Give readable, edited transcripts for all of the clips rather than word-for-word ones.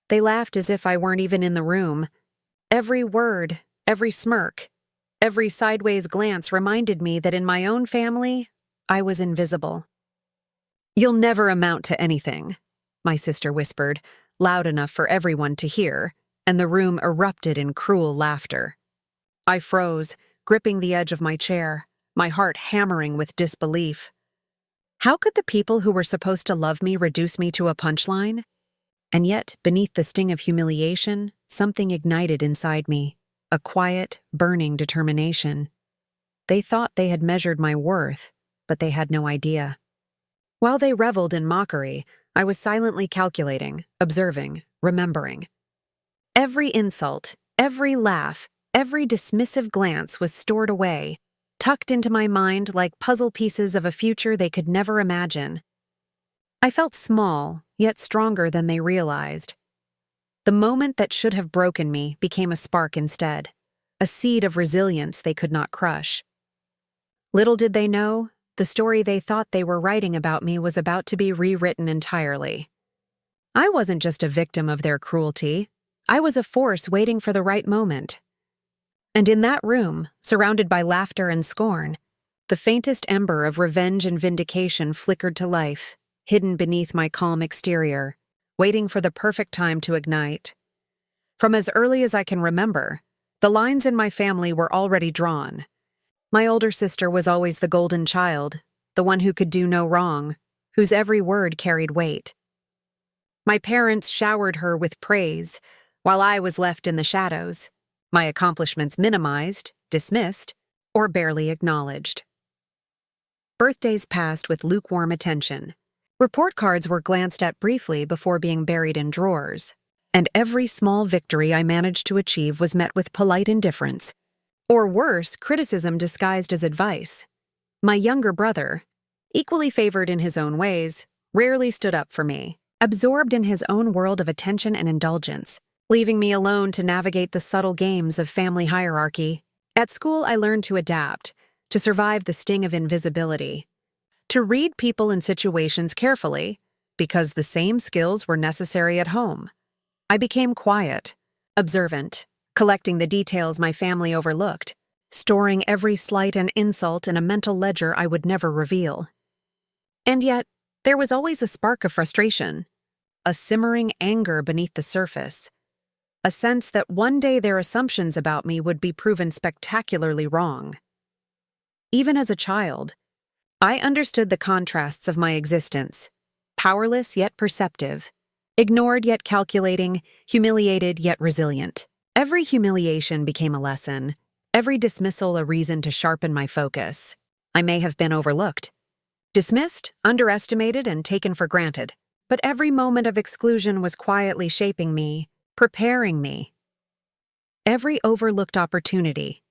They laughed as if I weren't even in the room. Every word, every smirk, every sideways glance reminded me that in my own family, I was invisible. "You'll never amount to anything," my sister whispered, loud enough for everyone to hear, and the room erupted in cruel laughter. I froze, gripping the edge of my chair, my heart hammering with disbelief. How could the people who were supposed to love me reduce me to a punchline? And yet, beneath the sting of humiliation, something ignited inside me, a quiet, burning determination. They thought they had measured my worth, but they had no idea. While they reveled in mockery, I was silently calculating, observing, remembering. Every insult, every laugh, every dismissive glance was stored away, tucked into my mind like puzzle pieces of a future they could never imagine. I felt small, yet stronger than they realized. The moment that should have broken me became a spark instead, a seed of resilience they could not crush. Little did they know, the story they thought they were writing about me was about to be rewritten entirely. I wasn't just a victim of their cruelty. I was a force waiting for the right moment. And in that room, surrounded by laughter and scorn, the faintest ember of revenge and vindication flickered to life, hidden beneath my calm exterior, waiting for the perfect time to ignite. From as early as I can remember, the lines in my family were already drawn. My older sister was always the golden child, the one who could do no wrong, whose every word carried weight. My parents showered her with praise, while I was left in the shadows, my accomplishments minimized, dismissed, or barely acknowledged. Birthdays passed with lukewarm attention. Report cards were glanced at briefly before being buried in drawers, and every small victory I managed to achieve was met with polite indifference, or worse, criticism disguised as advice. My younger brother, equally favored in his own ways, rarely stood up for me, absorbed in his own world of attention and indulgence, leaving me alone to navigate the subtle games of family hierarchy. At school, I learned to adapt, to survive the sting of invisibility, to read people and situations carefully, because the same skills were necessary at home. I became quiet, observant, collecting the details my family overlooked, storing every slight and insult in a mental ledger I would never reveal. And yet, there was always a spark of frustration, a simmering anger beneath the surface, a sense that one day their assumptions about me would be proven spectacularly wrong. Even as a child, I understood the contrasts of my existence, powerless yet perceptive, ignored yet calculating, humiliated yet resilient. Every humiliation became a lesson, every dismissal a reason to sharpen my focus. I may have been overlooked, dismissed, underestimated, and taken for granted, but every moment of exclusion was quietly shaping me, preparing me. Every overlooked opportunity,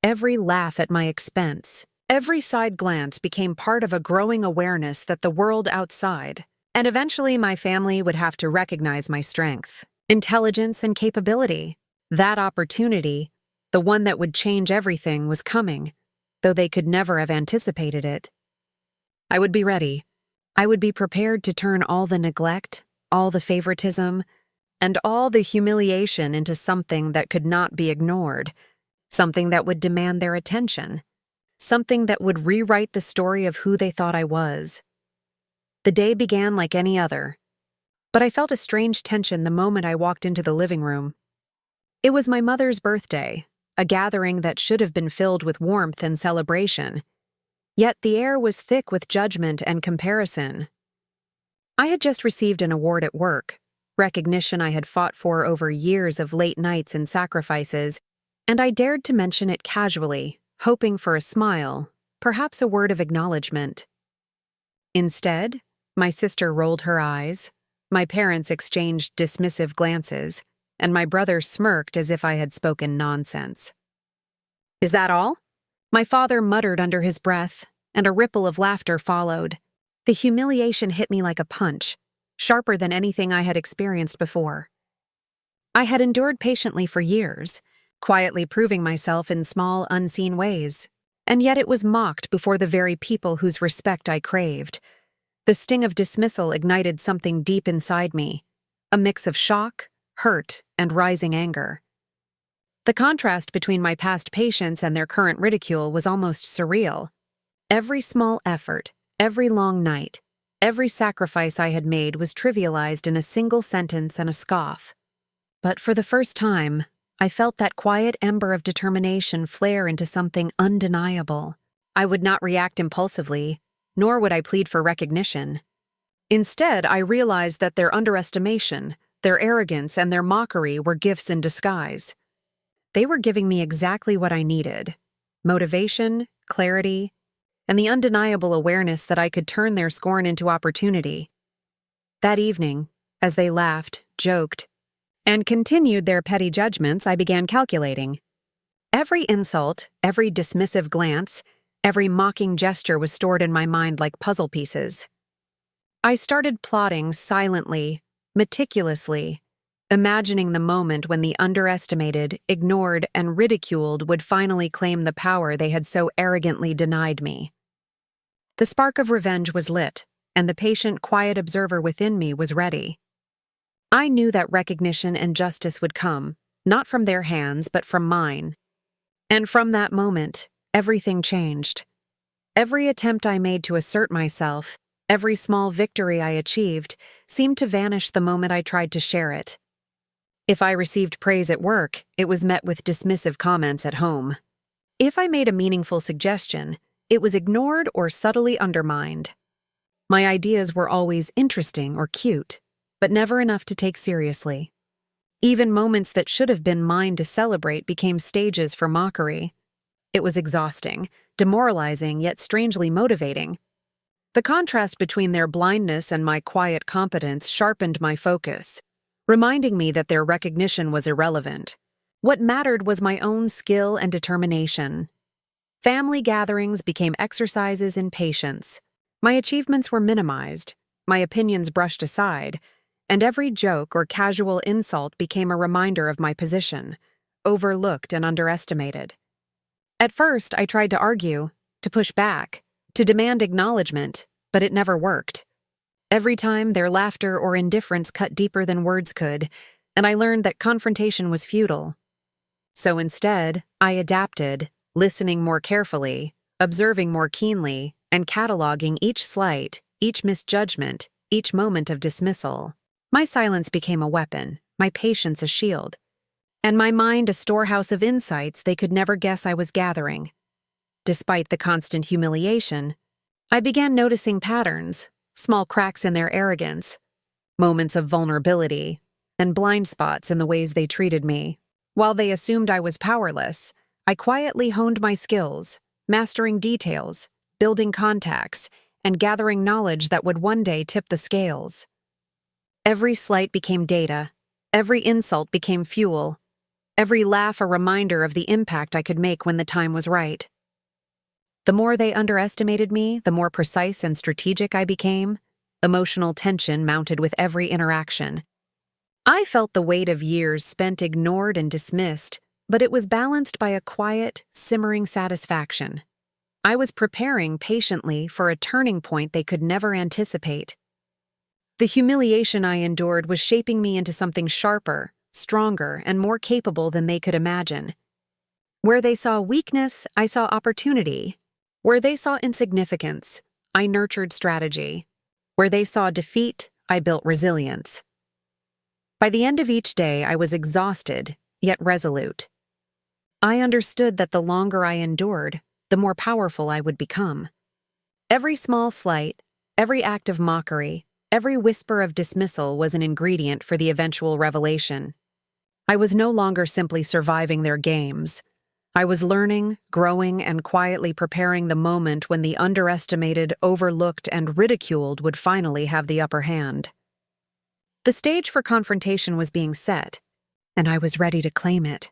every laugh at my expense, every side glance became part of a growing awareness that the world outside, and eventually my family would have to recognize my strength, intelligence, and capability. That opportunity, the one that would change everything, was coming, though they could never have anticipated it. I would be ready. I would be prepared to turn all the neglect, all the favoritism, and all the humiliation into something that could not be ignored, something that would demand their attention, something that would rewrite the story of who they thought I was. The day began like any other, but I felt a strange tension the moment I walked into the living room. It was my mother's birthday, a gathering that should have been filled with warmth and celebration. Yet the air was thick with judgment and comparison. I had just received an award at work, recognition I had fought for over years of late nights and sacrifices, and I dared to mention it casually, hoping for a smile, perhaps a word of acknowledgement. Instead, my sister rolled her eyes, my parents exchanged dismissive glances, and my brother smirked as if I had spoken nonsense. "Is that all?" My father muttered under his breath, and a ripple of laughter followed. The humiliation hit me like a punch, sharper than anything I had experienced before. I had endured patiently for years, quietly proving myself in small, unseen ways, and yet it was mocked before the very people whose respect I craved. The sting of dismissal ignited something deep inside me, a mix of shock, hurt, and rising anger. The contrast between my past patience and their current ridicule was almost surreal. Every small effort, every long night, every sacrifice I had made was trivialized in a single sentence and a scoff. But for the first time, I felt that quiet ember of determination flare into something undeniable. I would not react impulsively, nor would I plead for recognition. Instead, I realized that their underestimation, their arrogance, and their mockery were gifts in disguise. They were giving me exactly what I needed: motivation, clarity, and the undeniable awareness that I could turn their scorn into opportunity. That evening, as they laughed, joked, and continued their petty judgments, I began calculating. Every insult, every dismissive glance, every mocking gesture was stored in my mind like puzzle pieces. I started plotting silently, meticulously, imagining the moment when the underestimated, ignored, and ridiculed would finally claim the power they had so arrogantly denied me. The spark of revenge was lit, and the patient, quiet observer within me was ready. I knew that recognition and justice would come, not from their hands, but from mine. And from that moment, everything changed. Every attempt I made to assert myself, every small victory I achieved, seemed to vanish the moment I tried to share it. If I received praise at work, it was met with dismissive comments at home. If I made a meaningful suggestion, it was ignored or subtly undermined. My ideas were always interesting or cute, but never enough to take seriously. Even moments that should have been mine to celebrate became stages for mockery. It was exhausting, demoralizing, yet strangely motivating. The contrast between their blindness and my quiet competence sharpened my focus, reminding me that their recognition was irrelevant. What mattered was my own skill and determination. Family gatherings became exercises in patience. My achievements were minimized, my opinions brushed aside, and every joke or casual insult became a reminder of my position, overlooked and underestimated. At first, I tried to argue, to push back, to demand acknowledgement, but it never worked. Every time, their laughter or indifference cut deeper than words could, and I learned that confrontation was futile. So instead, I adapted, listening more carefully, observing more keenly, and cataloging each slight, each misjudgment, each moment of dismissal. My silence became a weapon, my patience a shield, and my mind a storehouse of insights they could never guess I was gathering. Despite the constant humiliation, I began noticing patterns, small cracks in their arrogance, moments of vulnerability, and blind spots in the ways they treated me. While they assumed I was powerless, I quietly honed my skills, mastering details, building contacts, and gathering knowledge that would one day tip the scales. Every slight became data, every insult became fuel, every laugh a reminder of the impact I could make when the time was right. The more they underestimated me, the more precise and strategic I became. Emotional tension mounted with every interaction. I felt the weight of years spent ignored and dismissed, but it was balanced by a quiet, simmering satisfaction. I was preparing patiently for a turning point they could never anticipate. The humiliation I endured was shaping me into something sharper, stronger, and more capable than they could imagine. Where they saw weakness, I saw opportunity. Where they saw insignificance, I nurtured strategy. Where they saw defeat, I built resilience. By the end of each day, I was exhausted, yet resolute. I understood that the longer I endured, the more powerful I would become. Every small slight, every act of mockery, every whisper of dismissal was an ingredient for the eventual revelation. I was no longer simply surviving their games. I was learning, growing, and quietly preparing the moment when the underestimated, overlooked, and ridiculed would finally have the upper hand. The stage for confrontation was being set, and I was ready to claim it.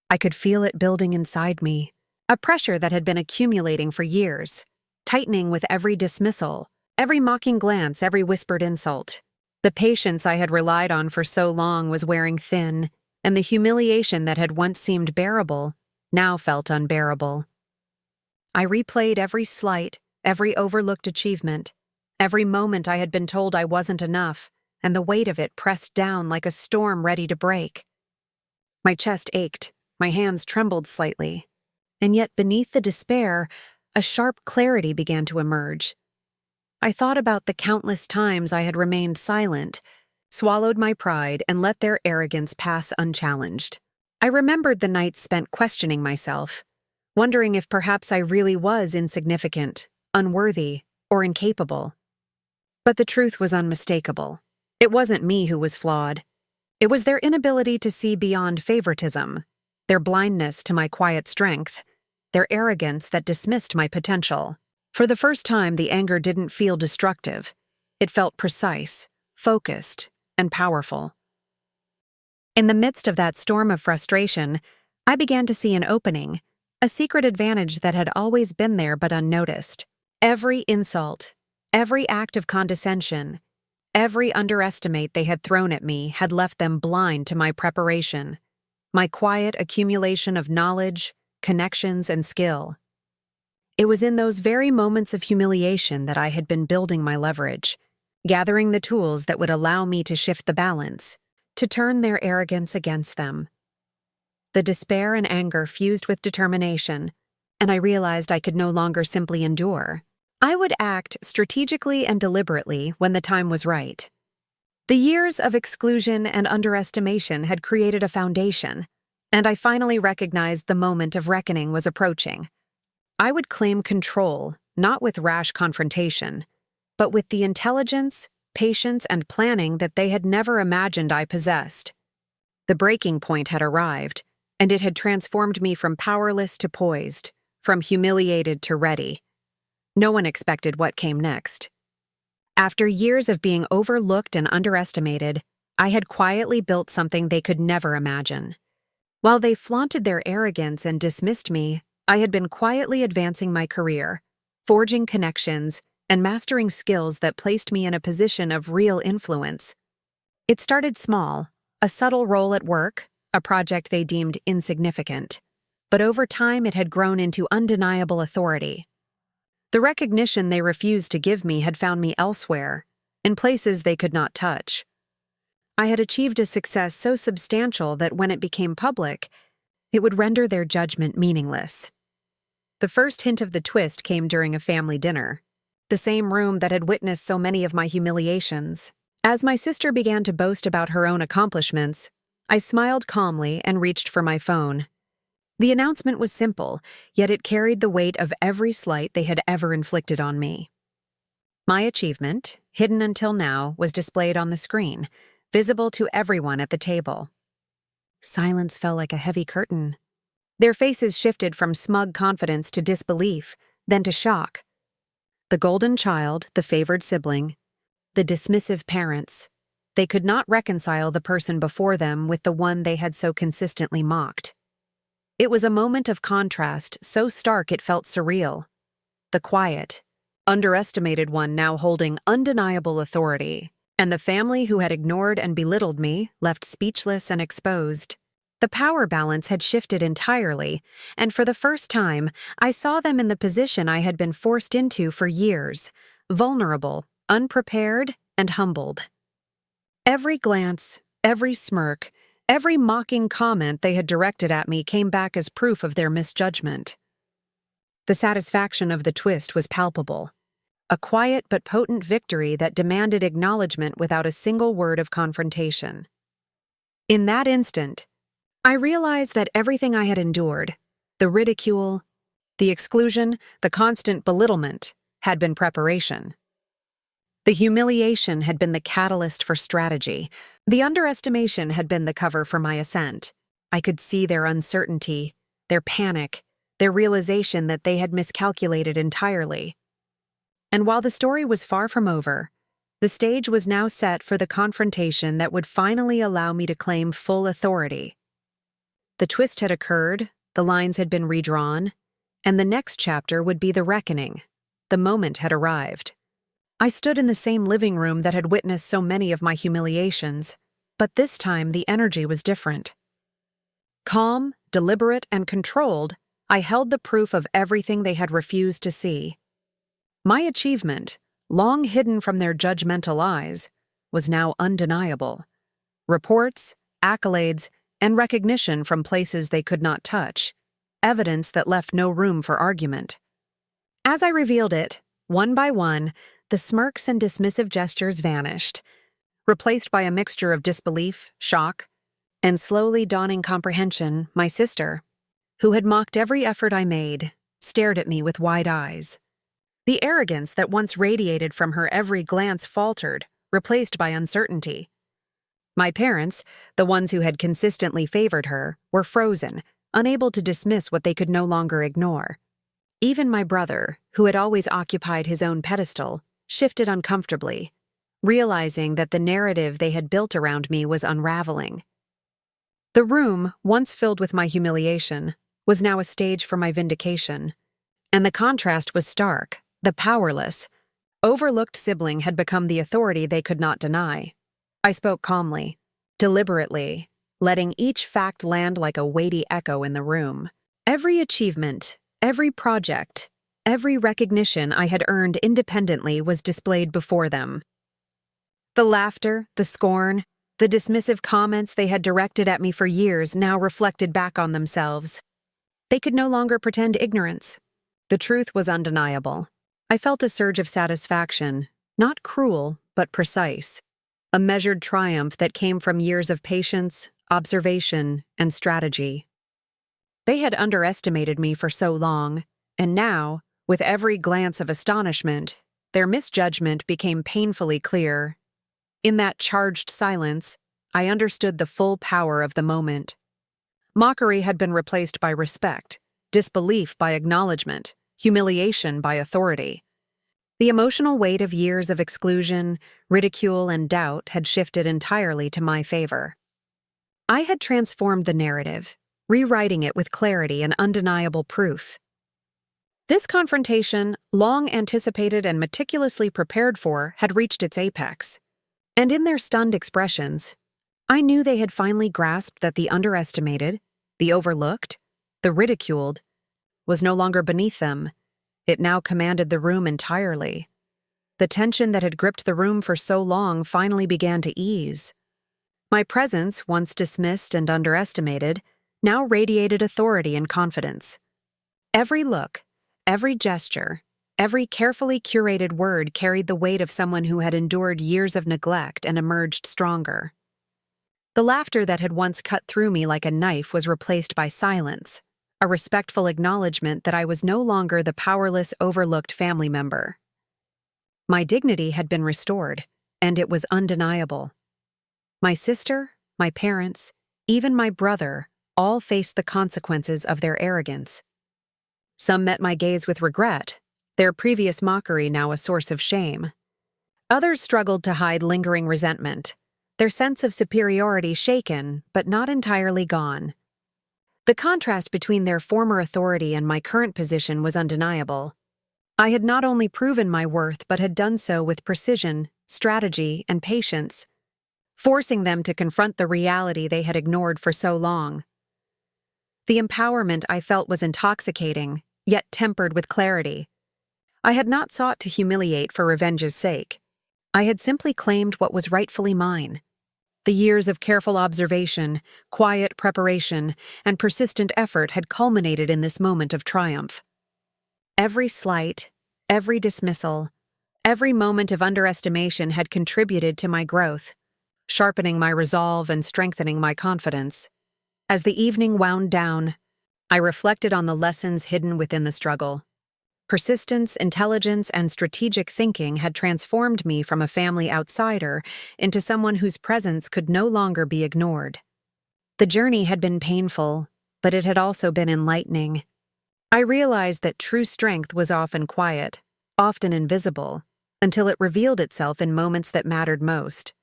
I could feel it building inside me, a pressure that had been accumulating for years, tightening with every dismissal, every mocking glance, every whispered insult. The patience I had relied on for so long was wearing thin, and the humiliation that had once seemed bearable now felt unbearable. I replayed every slight, every overlooked achievement, every moment I had been told I wasn't enough, and the weight of it pressed down like a storm ready to break. My chest ached, my hands trembled slightly, and yet beneath the despair, a sharp clarity began to emerge. I thought about the countless times I had remained silent, swallowed my pride, and let their arrogance pass unchallenged. I remembered the nights spent questioning myself, wondering if perhaps I really was insignificant, unworthy, or incapable. But the truth was unmistakable. It wasn't me who was flawed. It was their inability to see beyond favoritism, their blindness to my quiet strength, their arrogance that dismissed my potential. For the first time, the anger didn't feel destructive. It felt precise, focused, and powerful. In the midst of that storm of frustration, I began to see an opening, a secret advantage that had always been there but unnoticed. Every insult, every act of condescension, every underestimate they had thrown at me had left them blind to my preparation, my quiet accumulation of knowledge, connections, and skill. It was in those very moments of humiliation that I had been building my leverage, gathering the tools that would allow me to shift the balance, to turn their arrogance against them. The despair and anger fused with determination, and I realized I could no longer simply endure. I would act strategically and deliberately when the time was right. The years of exclusion and underestimation had created a foundation, and I finally recognized the moment of reckoning was approaching. I would claim control, not with rash confrontation, but with the intelligence, patience, and planning that they had never imagined I possessed. The breaking point had arrived, and it had transformed me from powerless to poised, from humiliated to ready. No one expected what came next. After years of being overlooked and underestimated, I had quietly built something they could never imagine. While they flaunted their arrogance and dismissed me, I had been quietly advancing my career, forging connections, and mastering skills that placed me in a position of real influence. It started small, a subtle role at work, a project they deemed insignificant, but over time it had grown into undeniable authority. The recognition they refused to give me had found me elsewhere, in places they could not touch. I had achieved a success so substantial that when it became public, it would render their judgment meaningless. The first hint of the twist came during a family dinner, the same room that had witnessed so many of my humiliations. As my sister began to boast about her own accomplishments, I smiled calmly and reached for my phone. The announcement was simple, yet it carried the weight of every slight they had ever inflicted on me. My achievement, hidden until now, was displayed on the screen, visible to everyone at the table. Silence fell like a heavy curtain. Their faces shifted from smug confidence to disbelief, then to shock. The golden child, the favored sibling, the dismissive parents. They could not reconcile the person before them with the one they had so consistently mocked. It was a moment of contrast so stark it felt surreal. The quiet, underestimated one now holding undeniable authority, and the family who had ignored and belittled me left speechless and exposed. The power balance had shifted entirely, and for the first time, I saw them in the position I had been forced into for years, vulnerable, unprepared, and humbled. Every glance, every smirk, every mocking comment they had directed at me came back as proof of their misjudgment. The satisfaction of the twist was palpable, a quiet but potent victory that demanded acknowledgement without a single word of confrontation. In that instant, I realized that everything I had endured, the ridicule, the exclusion, the constant belittlement, had been preparation. The humiliation had been the catalyst for strategy. The underestimation had been the cover for my ascent. I could see their uncertainty, their panic, their realization that they had miscalculated entirely. And while the story was far from over, the stage was now set for the confrontation that would finally allow me to claim full authority. The twist had occurred, the lines had been redrawn, and the next chapter would be the reckoning. The moment had arrived. I stood in the same living room that had witnessed so many of my humiliations, but this time the energy was different. Calm, deliberate, and controlled, I held the proof of everything they had refused to see. My achievement, long hidden from their judgmental eyes, was now undeniable. Reports, accolades, and recognition from places they could not touch, evidence that left no room for argument. As I revealed it, one by one, the smirks and dismissive gestures vanished, replaced by a mixture of disbelief, shock, and slowly dawning comprehension. My sister, who had mocked every effort I made, stared at me with wide eyes. The arrogance that once radiated from her every glance faltered, replaced by uncertainty. My parents, the ones who had consistently favored her, were frozen, unable to dismiss what they could no longer ignore. Even my brother, who had always occupied his own pedestal, shifted uncomfortably, realizing that the narrative they had built around me was unraveling. The room, once filled with my humiliation, was now a stage for my vindication. And the contrast was stark. The powerless, overlooked sibling had become the authority they could not deny. I spoke calmly, deliberately, letting each fact land like a weighty echo in the room. Every achievement, every project, every recognition I had earned independently was displayed before them. The laughter, the scorn, the dismissive comments they had directed at me for years now reflected back on themselves. They could no longer pretend ignorance. The truth was undeniable. I felt a surge of satisfaction, not cruel, but precise. A measured triumph that came from years of patience, observation, and strategy. They had underestimated me for so long, and now, with every glance of astonishment, their misjudgment became painfully clear. In that charged silence, I understood the full power of the moment. Mockery had been replaced by respect, disbelief by acknowledgement, humiliation by authority. The emotional weight of years of exclusion, ridicule, and doubt had shifted entirely to my favor. I had transformed the narrative, rewriting it with clarity and undeniable proof. This confrontation, long anticipated and meticulously prepared for, had reached its apex. And in their stunned expressions, I knew they had finally grasped that the underestimated, the overlooked, the ridiculed, was no longer beneath them. It now commanded the room entirely. The tension that had gripped the room for so long finally began to ease. My presence, once dismissed and underestimated, now radiated authority and confidence. Every look, every gesture, every carefully curated word carried the weight of someone who had endured years of neglect and emerged stronger. The laughter that had once cut through me like a knife was replaced by silence, a respectful acknowledgement that I was no longer the powerless, overlooked family member. My dignity had been restored, and it was undeniable. My sister, my parents, even my brother, all faced the consequences of their arrogance. Some met my gaze with regret, their previous mockery now a source of shame. Others struggled to hide lingering resentment, their sense of superiority shaken but not entirely gone. The contrast between their former authority and my current position was undeniable. I had not only proven my worth but had done so with precision, strategy, and patience, forcing them to confront the reality they had ignored for so long. The empowerment I felt was intoxicating, yet tempered with clarity. I had not sought to humiliate for revenge's sake. I had simply claimed what was rightfully mine. The years of careful observation, quiet preparation, and persistent effort had culminated in this moment of triumph. Every slight, every dismissal, every moment of underestimation had contributed to my growth, sharpening my resolve and strengthening my confidence. As the evening wound down, I reflected on the lessons hidden within the struggle. Persistence, intelligence, and strategic thinking had transformed me from a family outsider into someone whose presence could no longer be ignored. The journey had been painful, but it had also been enlightening. I realized that true strength was often quiet, often invisible, until it revealed itself in moments that mattered most.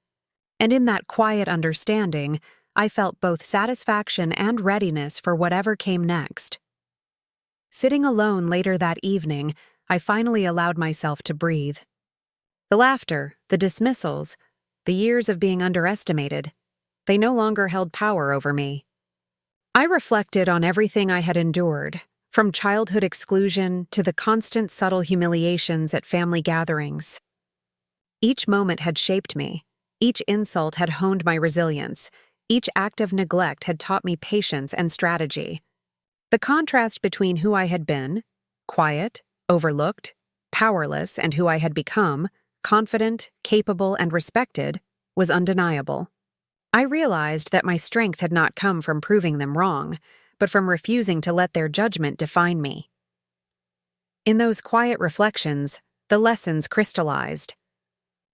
And in that quiet understanding, I felt both satisfaction and readiness for whatever came next. Sitting alone later that evening, I finally allowed myself to breathe. The laughter, the dismissals, the years of being underestimated, they no longer held power over me. I reflected on everything I had endured, from childhood exclusion to the constant subtle humiliations at family gatherings. Each moment had shaped me, Each insult had honed my resilience. Each act of neglect had taught me patience and strategy. The contrast between who I had been, quiet, overlooked, powerless, and who I had become, confident, capable, and respected, was undeniable. I realized that my strength had not come from proving them wrong, but from refusing to let their judgment define me. In those quiet reflections, the lessons crystallized.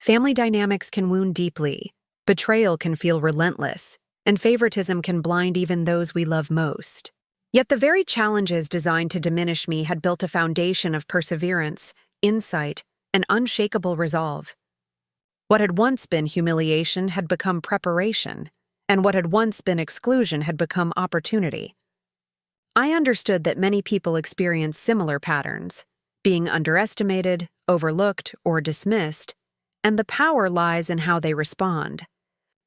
Family dynamics can wound deeply, betrayal can feel relentless, and favoritism can blind even those we love most. Yet the very challenges designed to diminish me had built a foundation of perseverance, insight, and unshakable resolve. What had once been humiliation had become preparation, and what had once been exclusion had become opportunity. I understood that many people experience similar patterns, being underestimated, overlooked, or dismissed, and the power lies in how they respond.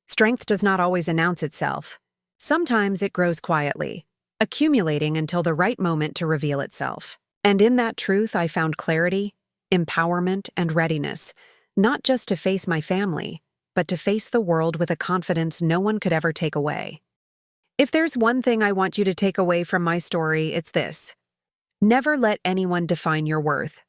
Strength does not always announce itself. Sometimes it grows quietly, accumulating until the right moment to reveal itself. And in that truth I found clarity, empowerment, and readiness, not just to face my family, but to face the world with a confidence no one could ever take away. If there's one thing I want you to take away from my story, it's this: never let anyone define your worth.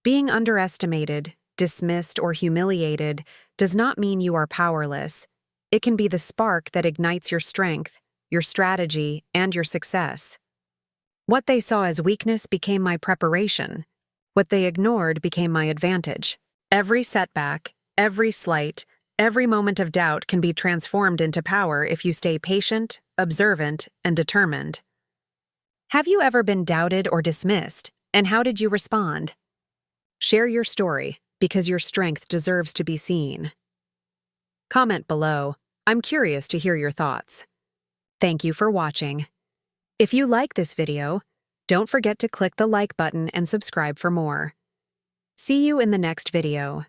Being underestimated, dismissed, or humiliated does not mean you are powerless. It can be the spark that ignites your strength, your strategy, and your success. What they saw as weakness became my preparation. What they ignored became my advantage. Every setback, every slight, every moment of doubt can be transformed into power if you stay patient, observant, and determined. Have you ever been doubted or dismissed, and how did you respond? Share your story, because your strength deserves to be seen. Comment below. I'm curious to hear your thoughts. Thank you for watching. If you like this video, don't forget to click the like button and subscribe for more. See you in the next video.